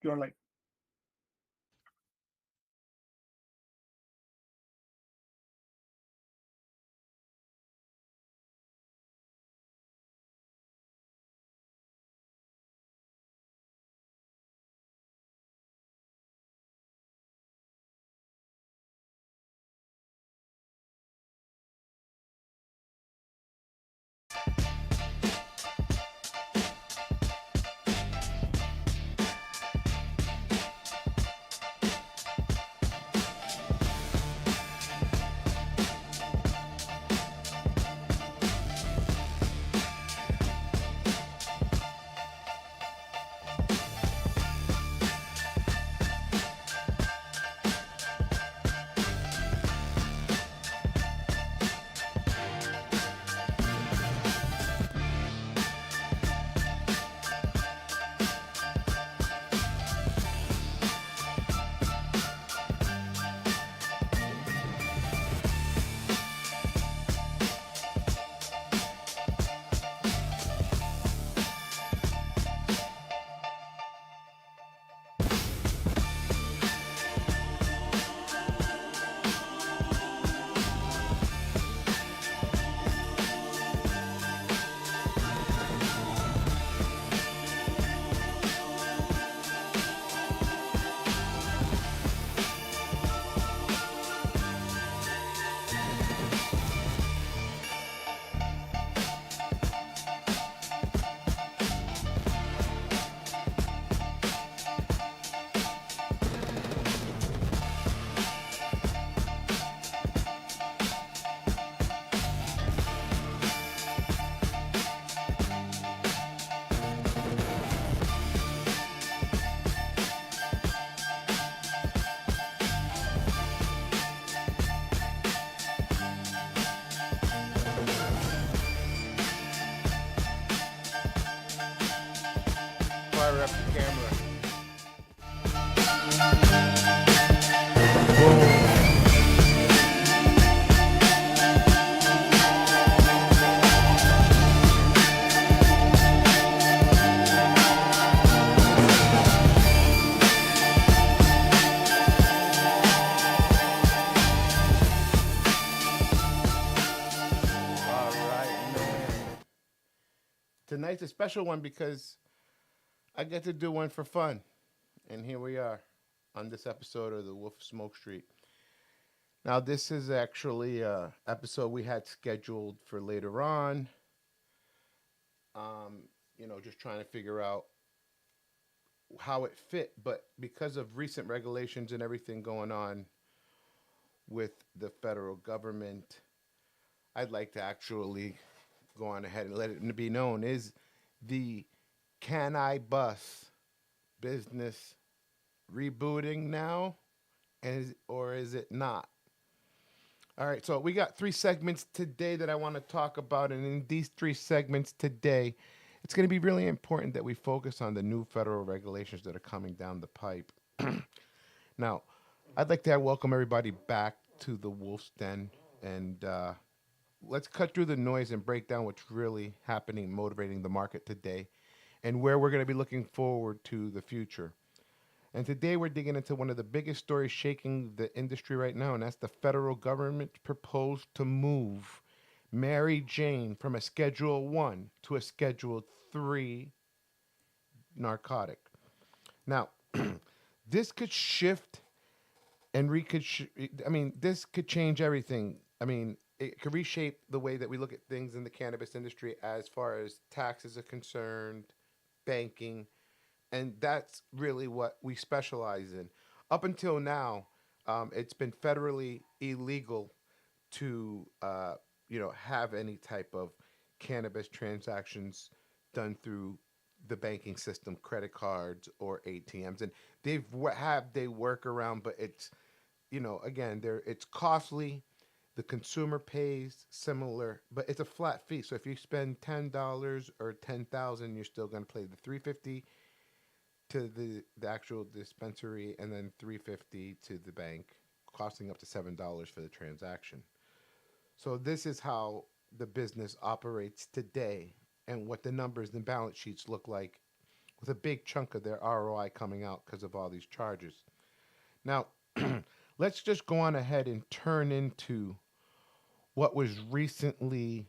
You're like, fire up the camera. All right, man. Tonight's a special one because I get to do one for fun. And here we are on this episode of The Wolf of Smoke Street. Now, this is actually a episode we had scheduled for later on. Just trying to figure out how it fit, but because of recent regulations and everything going on with the federal government, I'd like to actually go on ahead and let it be known is the Can I Bus business rebooting now, or is it not? All right, so we got three segments today that I want to talk about, and in these three segments today, it's going to be really important that we focus on the new federal regulations that are coming down the pipe. Now, I'd like to welcome everybody back to the Wolf's Den, and let's cut through the noise and break down what's really happening, motivating the market today, and where we're going to be looking forward to the future. And today we're digging into one of the biggest stories shaking the industry right now, and that's the federal government proposed to move Mary Jane from a Schedule 1 to a Schedule 3 narcotic. Now, this could shift and this could change everything. It could reshape the way that we look at things in the cannabis industry as far as taxes are concerned, banking, and that's really what we specialize in. Up until now, it's been federally illegal to, have any type of cannabis transactions done through the banking system, credit cards or ATMs, and have they work around, but it's again, it's costly. The consumer pays similar, but it's a flat fee. So if you spend $10 or 10,000, you're still going to pay the 350 to the actual dispensary, and then 350 to the bank, costing up to $7 for the transaction. So this is how the business operates today, and what the numbers and balance sheets look like with a big chunk of their ROI coming out because of all these charges. Now, let's just go on ahead and turn into what was recently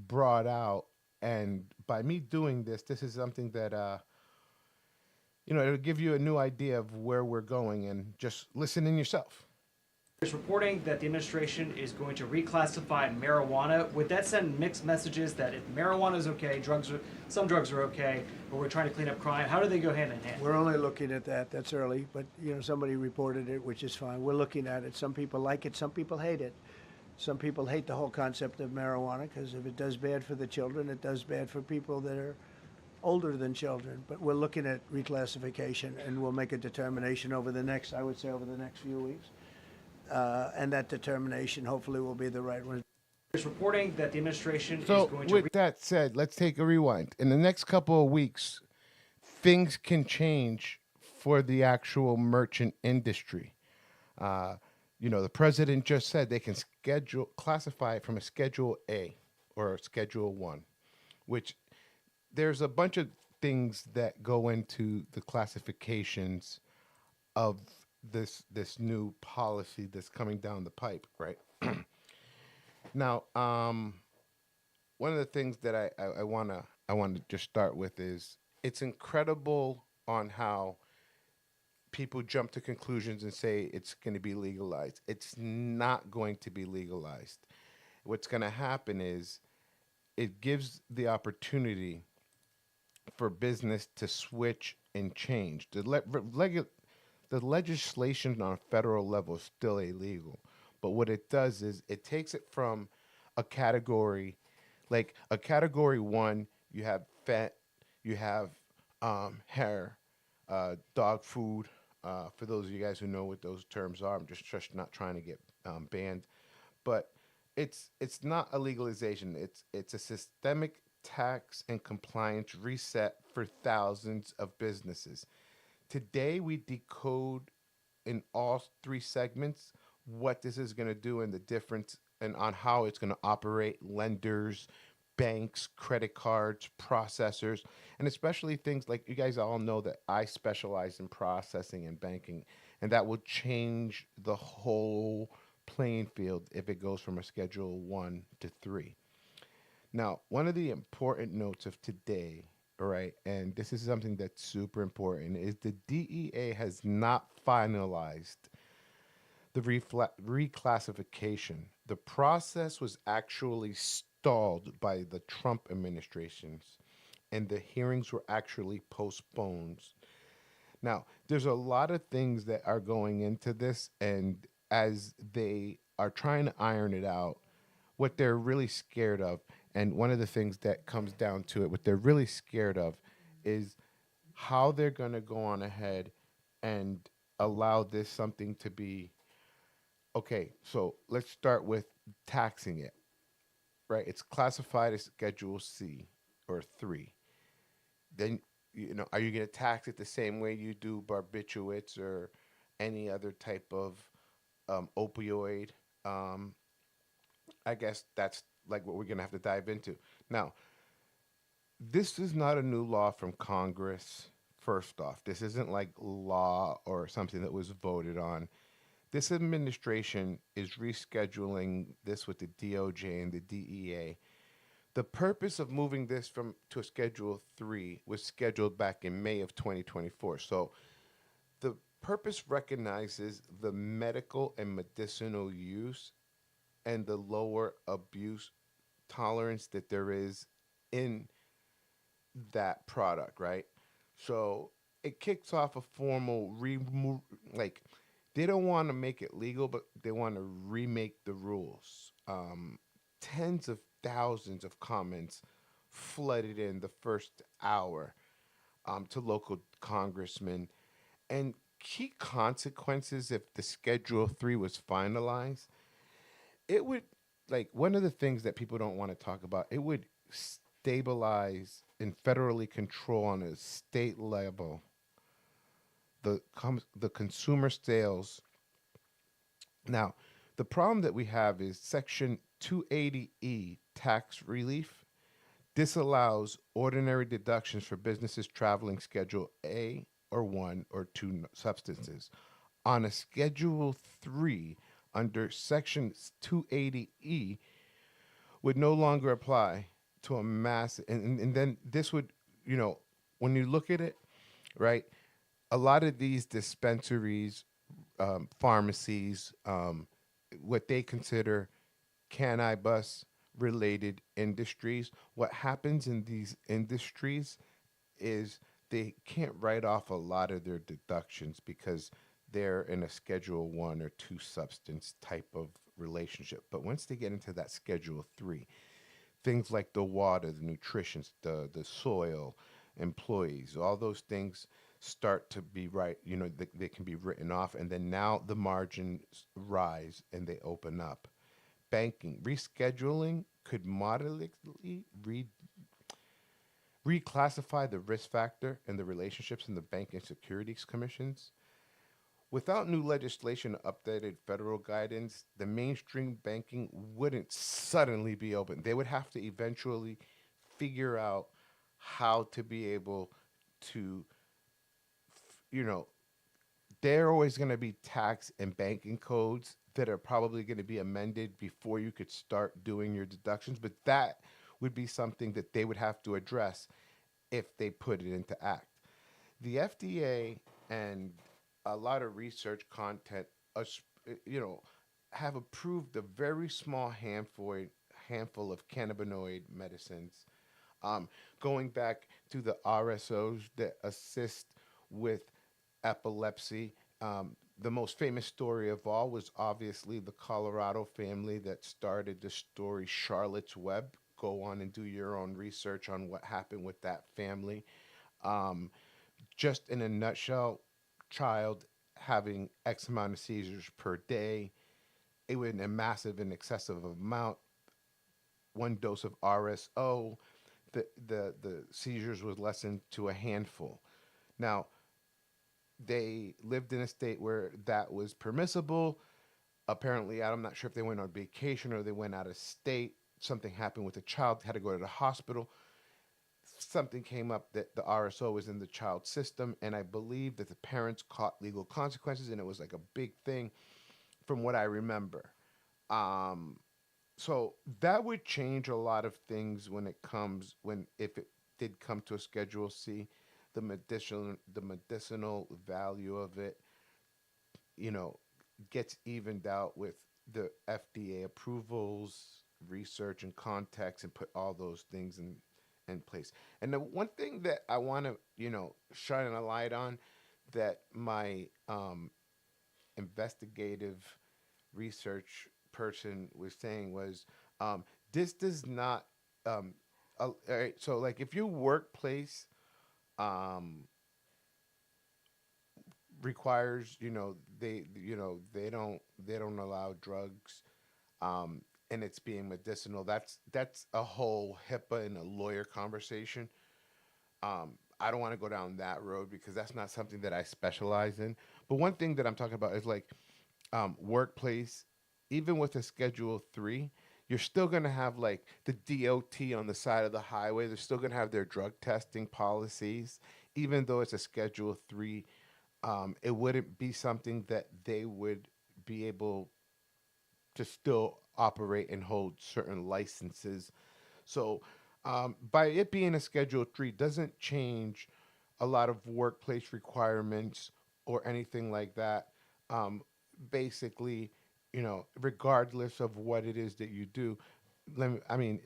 brought out. And by me doing this, this is something that, it'll give you a new idea of where we're going and just listen in yourself. There's reporting that the administration is going to reclassify marijuana. Would that send mixed messages that if marijuana is okay, some drugs are okay, but we're trying to clean up crime? How do they go hand in hand? We're only looking at that. That's early, but somebody reported it, which is fine. We're looking at it. Some people like it, some people hate it. Some people hate the whole concept of marijuana because if it does bad for the children, it does bad for people that are older than children. But we're looking at reclassification, and we'll make a determination over the next few weeks. And that determination hopefully will be the right one. There's reporting that the administration So, is going to. with that said, let's take a rewind. In the next couple of weeks, things can change for the actual merchant industry. The president just said they can classify it from a Schedule A or a Schedule 1, which there's a bunch of things that go into the classifications of this new policy that's coming down the pipe, right? Now, one of the things that I wanna just start with is it's incredible on how people jump to conclusions and say it's going to be legalized. It's not going to be legalized. What's going to happen is it gives the opportunity for business to switch and change. The legislation on a federal level is still illegal, but what it does is it takes it from a category, like a category one, you have fat, you have hair, dog food. For those of you guys who know what those terms are, I'm just not trying to get banned, but it's not a legalization. It's a systemic tax and compliance reset for thousands of businesses. Today we decode in all three segments what this is going to do and the difference and on how it's going to operate lenders, banks, credit cards, processors, and especially things like you guys all know that I specialize in processing and banking, and that will change the whole playing field if it goes from a Schedule 1 to 3. Now, one of the important notes of today, all right, and this is something that's super important, is the DEA has not finalized the reclassification. The process was actually stalled by the Trump administrations, and the hearings were actually postponed. Now, there's a lot of things that are going into this, and as they are trying to iron it out, what they're really scared of, and one of the things that comes down to it, what they're really scared of is how they're going to go on ahead and allow this something to be okay. So let's start with taxing it, right? It's classified as Schedule C or 3. Then, are you going to tax it the same way you do barbiturates or any other type of opioid? Um, I guess that's like what we're going to have to dive into. Now, this is not a new law from Congress. First off, this isn't like law or something that was voted on. This administration is rescheduling this with the DOJ and the DEA. The purpose of moving this from to a Schedule 3 was scheduled back in May of 2024. So the purpose recognizes the medical and medicinal use and the lower abuse tolerance that there is in that product, right? So it kicks off a formal like they don't want to make it legal, but they want to remake the rules. Tens of thousands of comments flooded in the first hour to local congressmen, and key consequences if the Schedule 3 was finalized. It would, like, one of the things that people don't want to talk about, it would stabilize and federally control on a state level the consumer sales. Now, the problem that we have is Section 280E tax relief This allows ordinary deductions for businesses traveling Schedule A or 1 or 2 substances. On a Schedule 3 under Section 280E would no longer apply to a mass. And then this would, you know, when you look at it, right, a lot of these dispensaries, pharmacies, what they consider cannabis related industries. What happens in these industries is they can't write off a lot of their deductions because they're in a schedule 1 or 2 substance type of relationship. But once they get into that schedule 3, things like the water, the nutrition, the soil, employees, all those things start to be right. You know, they can be written off, and then now the margins rise and they open up. Banking rescheduling could moderately reclassify the risk factor and the relationships in the banking securities commissions. Without new legislation or updated federal guidance, the mainstream banking wouldn't suddenly be open. They would have to eventually figure out how to be able to, you know, there are always going to be tax and banking codes that are probably going to be amended before you could start doing your deductions, but that would be something that they would have to address if they put it into act. The FDA and a lot of research content, you know, have approved a very small handful of cannabinoid medicines, um, going back to the RSOs that assist with epilepsy. The most famous story of all was obviously the Colorado family that started the story Charlotte's Web. Go on and do your own research on what happened with that family. Um, just in a nutshell, child having X amount of seizures per day. It was a massive and excessive amount. One dose of RSO, the seizures was lessened to a handful. Now, they lived in a state where that was permissible. Apparently, I'm not sure if they went on vacation or they went out of state. Something happened with the child, had to go to the hospital. Something came up that the RSO was in the child's system, and I believe that the parents caught legal consequences, and it was like a big thing from what I remember. Um, so that would change a lot of things when it comes when if it did come to a Schedule C, the medicinal value of it, you know, gets evened out with the FDA approvals, research and context, and put all those things in place. And the one thing that I want to, you know, shine a light on that my investigative research person was saying was this does not all right, so like if your workplace um, requires, you know, they don't allow drugs, um, and it's being medicinal. That's a whole HIPAA and a lawyer conversation. I don't want to go down that road because that's not something that I specialize in. But one thing that I'm talking about is like workplace, even with a Schedule 3, you're still going to have like the DOT on the side of the highway. They're still going to have their drug testing policies, even though it's a Schedule 3. It wouldn't be something that they would be able to still operate and hold certain licenses. So, by it being a Schedule 3 doesn't change a lot of workplace requirements or anything like that. Um, Basically, you know, regardless of what it is that you do, I mean,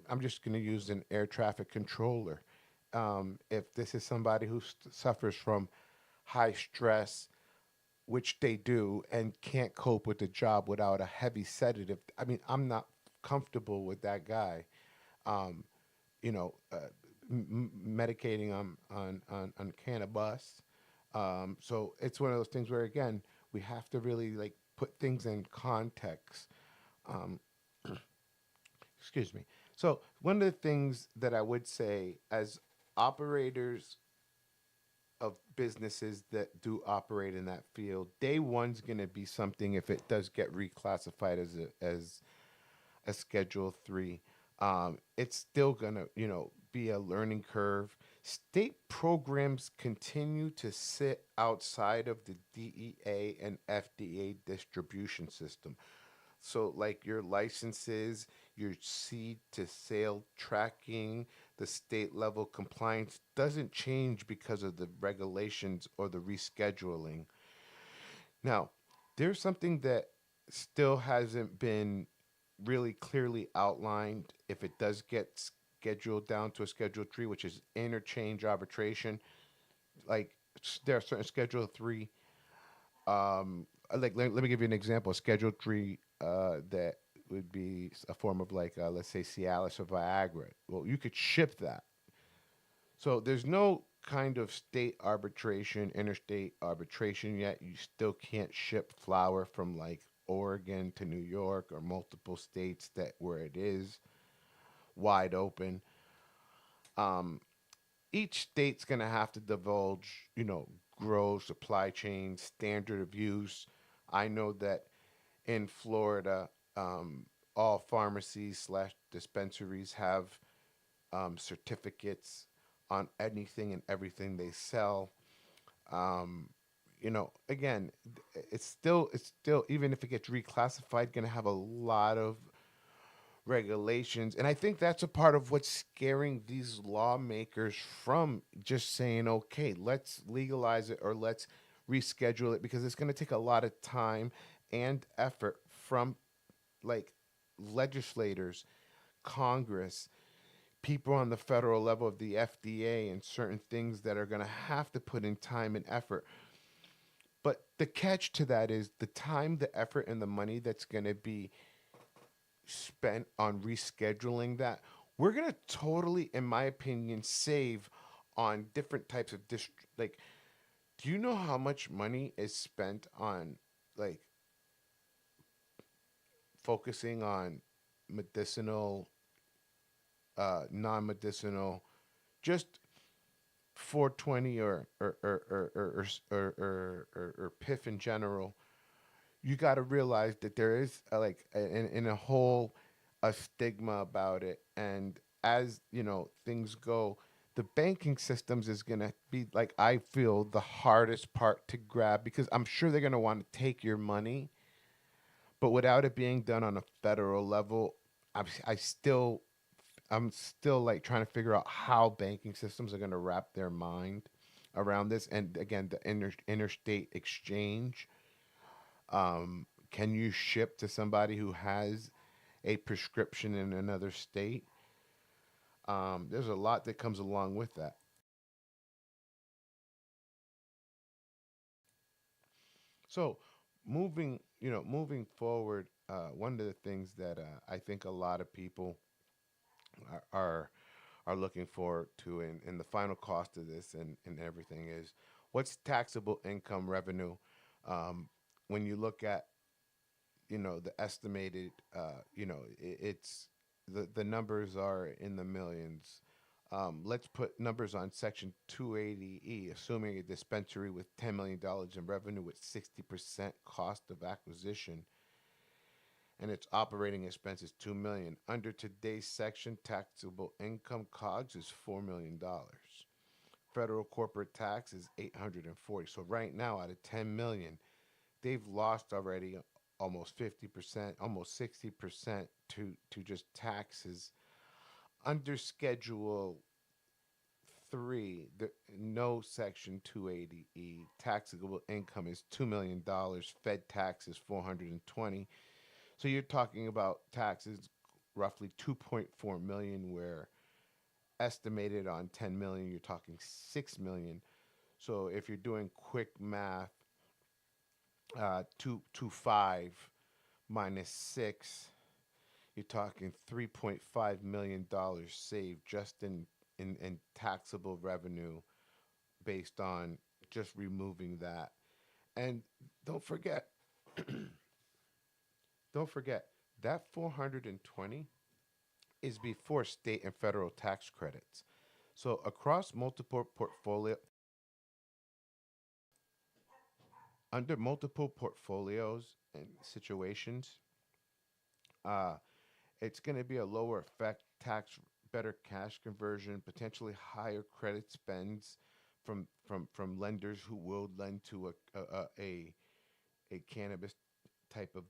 I'm just going to use an air traffic controller. If this is somebody who suffers from high stress, which they do, and can't cope with the job without a heavy sedative. I mean, I'm not comfortable with that guy. Um, you know, medicating on cannabis. So it's one of those things where again we have to really like put things in context. Um, excuse me. So one of the things that I would say as operators of businesses that do operate in that field, day one's going to be something if it does get reclassified as a Schedule 3. It's still gonna, be a learning curve. State programs continue to sit outside of the DEA and FDA distribution system. So, like your licenses, your seed to sale tracking, the state level compliance doesn't change because of the regulations or the rescheduling. Now, there's something that still hasn't been really clearly outlined if it does get scheduled down to a schedule 3, which is interchange arbitration. Like there are certain schedule 3, like let me give you an example. Schedule 3 that would be a form of like let's say Cialis or Viagra. Well, you could ship that. So there's no kind of state arbitration, interstate arbitration yet. You still can't ship flour from like Oregon to New York or multiple states that where it is wide open. Um, each state's gonna have to divulge, grow supply chain standard of use. I know that in Florida, all pharmacies slash dispensaries have certificates on anything and everything they sell. Um, again, it's still even if it gets reclassified, going to have a lot of regulations, and I think that's a part of what's scaring these lawmakers from just saying, okay, let's legalize it or let's reschedule it because it's going to take a lot of time and effort from like legislators, Congress, people on the federal level of the FDA and certain things that are going to have to put in time and effort. But the catch to that is the time, the effort, and the money that's going to be spent on rescheduling that. We're going to totally, in my opinion, save on different types of like, do you know how much money is spent on like focusing on medicinal, non-medicinal, just 420 or PIF in general, you got to realize that there is in a whole a stigma about it, and as things go, the banking systems is gonna be like I feel the hardest part to grab because I'm sure they're gonna want to take your money, but without it being done on a federal level, I still I'm still like trying to figure out how banking systems are going to wrap their mind around this. And again, the interstate exchange. Can you ship to somebody who has a prescription in another state? There's a lot that comes along with that. So, moving forward, one of the things that I think a lot of people are, are are looking forward to in the final cost of this and everything is what's taxable income revenue. When you look at the estimated it's the numbers are in the millions. Let's put numbers on section 280E, assuming a dispensary with $10 million in revenue with 60% cost of acquisition and its operating expenses 2 million. Under today's section, taxable income COGS is $4 million. Federal corporate tax is 840. So right now, out of 10 million, they've lost already almost 50%, almost 60% to just taxes. Under Schedule 3, no Section 280E, taxable income is $2 million. Fed tax is 420. So you're talking about taxes roughly 2.4 million, where estimated on 10 million, you're talking 6 million. So if you're doing quick math, 225 minus 6, you're talking $3.5 million saved just in taxable revenue based on just removing that. And don't forget, don't forget that 420 is before state and federal tax credits. So across multiple portfolio under multiple portfolios and situations, uh, It's going to be a lower effect tax, better cash conversion, potentially higher credit spends from lenders who will lend to a cannabis type of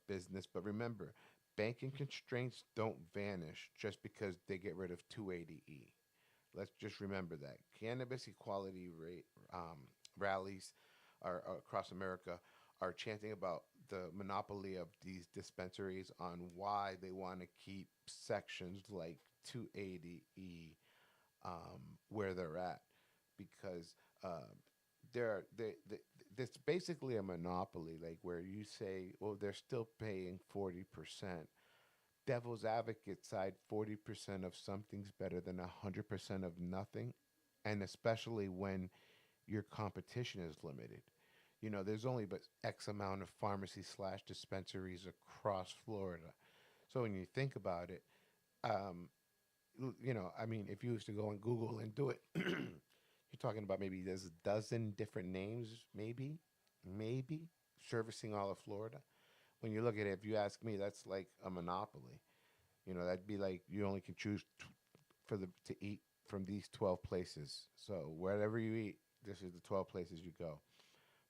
business. But remember, banking constraints don't vanish just because they get rid of 280E. Let's just remember that cannabis equality rate rallies are across America are chanting about the monopoly of these dispensaries on why they want to keep sections like 280E where they're at, because they it's basically a monopoly, like where you say, well, they're still paying 40%. Devil's advocate side, 40% of something's better than 100% of nothing, and especially when your competition is limited. There's only but X amount of pharmacy slash dispensaries across Florida. So when you think about it, um, I mean, if you used to go on Google and do it, you're talking about maybe there's a dozen different names, maybe servicing all of Florida. When you look at it, if you ask me, that's like a monopoly. That'd be like you only can choose to eat from these 12 places. So wherever you eat, this is the 12 places you go.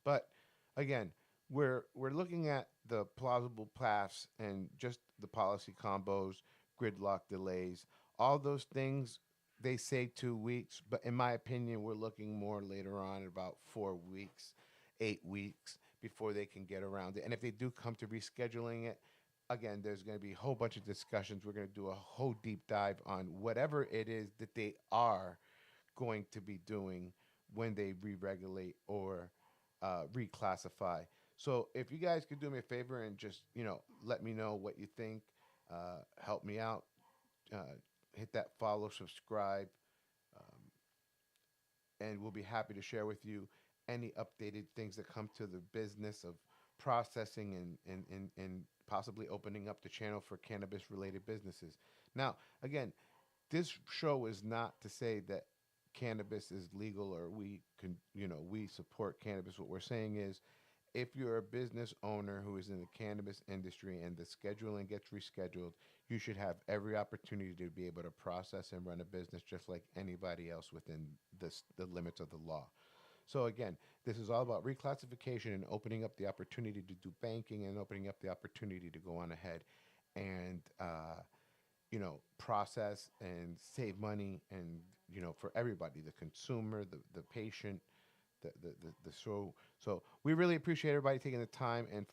But again, we're looking at the plausible paths and just the policy combos, gridlock delays, all those things. They say 2 weeks, but in my opinion, we're looking more later on, about 4 weeks, 8 weeks before they can get around it. And if they do come to rescheduling it, again, there's going to be a whole bunch of discussions. We're going to do a whole deep dive on whatever it is that they are going to be doing when they re-regulate or reclassify. So if you guys could do me a favor and just let me know what you think, help me out, uh, hit that follow, subscribe, and we'll be happy to share with you any updated things that come to the business of processing and possibly opening up the channel for cannabis related businesses. Now, again, this show is not to say that cannabis is legal or we support cannabis. What we're saying is, if you're a business owner who is in the cannabis industry and the scheduling gets rescheduled, you should have every opportunity to be able to process and run a business just like anybody else within the limits of the law. So again, this is all about reclassification and opening up the opportunity to do banking and opening up the opportunity to go on ahead and process and save money, and for everybody, the consumer, the patient, the so we really appreciate everybody taking the time and